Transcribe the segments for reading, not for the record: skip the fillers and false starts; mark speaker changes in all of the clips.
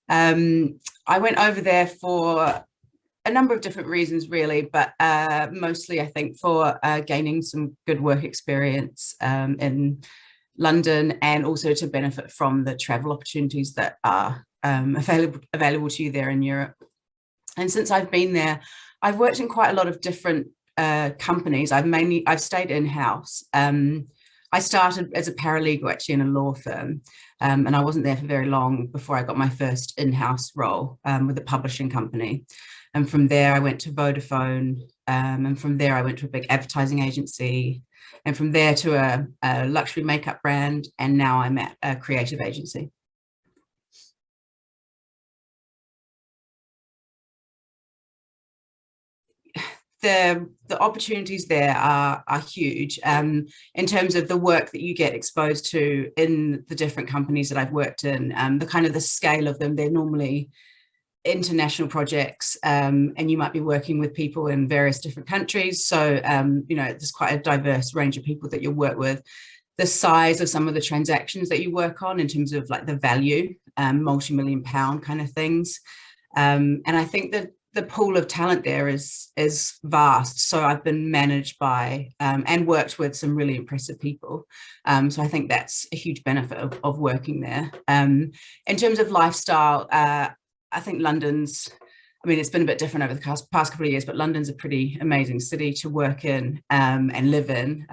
Speaker 1: I went over there for a number of different reasons, really, but mostly I think for gaining some good work experience in London, and also to benefit from the travel opportunities that are available to you there in Europe. And since I've been there, I've worked in quite a lot of different companies. I've stayed in-house. I started as a paralegal actually in a law firm, and I wasn't there for very long before I got my first in-house role with a publishing company. And from there I went to Vodafone, and from there I went to a big advertising agency, and from there to a luxury makeup brand, and now I'm at a creative agency. The opportunities there are huge in terms of the work that you get exposed to in the different companies that I've worked in, the kind of the scale of them. They're normally international projects, and you might be working with people in various different countries. So, you know, there's quite a diverse range of people that you work with. The size of some of the transactions that you work on in terms of like the value, multi-million pound kind of things. And I think that the pool of talent there is vast. So I've been managed by and worked with some really impressive people. So I think that's a huge benefit of working there. In terms of lifestyle, I think London's, I mean, it's been a bit different over the past couple of years, but London's a pretty amazing city to work in and live in.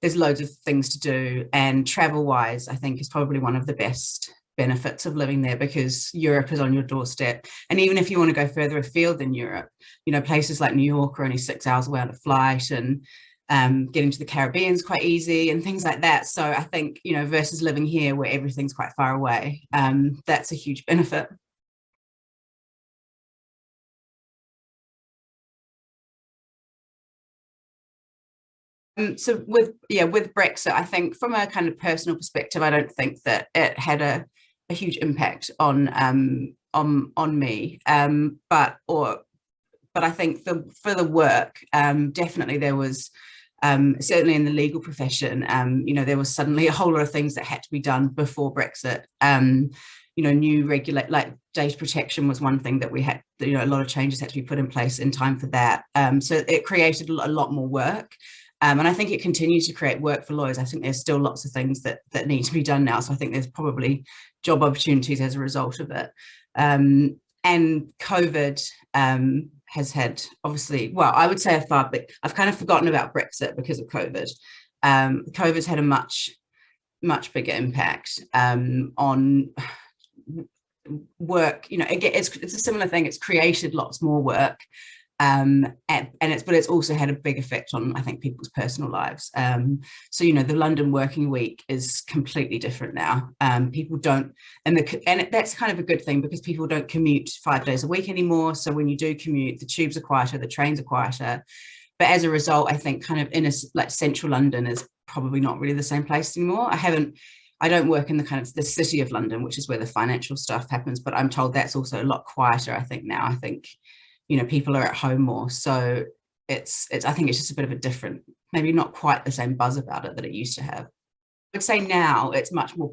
Speaker 1: There's loads of things to do, and travel-wise, I think is probably one of the best benefits of living there, because Europe is on your doorstep. And even if you want to go further afield than Europe, you know, places like New York are only 6 hours away on a flight, and getting to the Caribbean is quite easy and things like that. So I think, you know, versus living here where everything's quite far away, that's a huge benefit. So with Brexit, I think from a kind of personal perspective, I don't think that it had a huge impact on me. But I think for the work, definitely there was, certainly in the legal profession, you know, there was suddenly a whole lot of things that had to be done before Brexit. You know, new regulate, like data protection was one thing that we had, you know, a lot of changes had to be put in place in time for that. So it created a lot more work. And I think it continues to create work for lawyers. I think there's still lots of things that need to be done now. So I think there's probably job opportunities as a result of it. And COVID has had, obviously, well, I would say I've kind of forgotten about Brexit because of COVID. COVID's had a much bigger impact on work. You know, again, it's a similar thing. It's created lots more work. But it's also had a big effect on, I think, people's personal lives. So, you know, the London working week is completely different now. People don't, that's kind of a good thing, because people don't commute 5 days a week anymore. So when you do commute, the tubes are quieter, the trains are quieter. But as a result, I think kind of like central London is probably not really the same place anymore. I don't work in the kind of the city of London, which is where the financial stuff happens, but I'm told that's also a lot quieter, I think, now. I think, you know, people are at home more. So I think it's just a bit of a different, maybe not quite the same buzz about it that it used to have. I would say now it's much more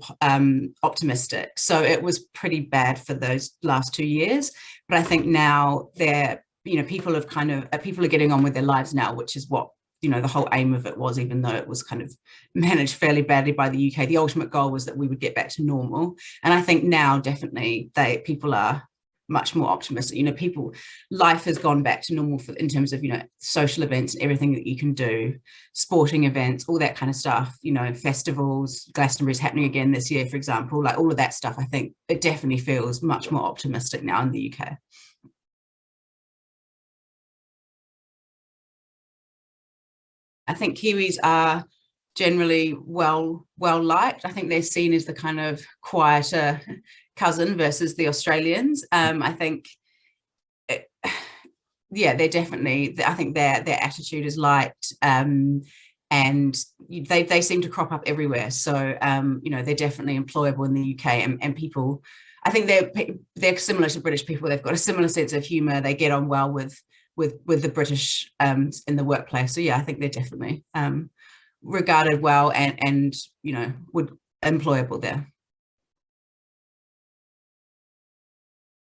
Speaker 1: optimistic. So it was pretty bad for those last 2 years, but I think now you know, people are getting on with their lives now, which is what, you know, the whole aim of it was, even though it was kind of managed fairly badly by the UK. The ultimate goal was that we would get back to normal. And I think now definitely people are much more optimistic. You know, life has gone back to normal in terms of, you know, social events and everything that you can do, sporting events, all that kind of stuff, you know, festivals. Glastonbury's happening again this year, for example, like all of that stuff. I think it definitely feels much more optimistic now in the UK. I think Kiwis are generally well liked. I think they're seen as the kind of quieter cousin versus the Australians. I think, yeah, they're definitely, I think their attitude is liked, and they seem to crop up everywhere. So, you know, they're definitely employable in the UK, and people, I think they're similar to British people. They've got a similar sense of humour. They get on well with the British in the workplace. So yeah, I think they're definitely regarded well, and you know, would employable there.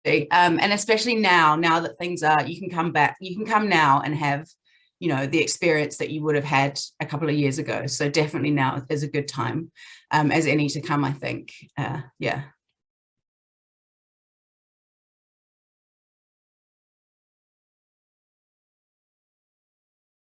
Speaker 1: And especially now that things are, you can come now and have, you know, the experience that you would have had a couple of years ago. So definitely now is a good time, as any to come, I think. Yeah.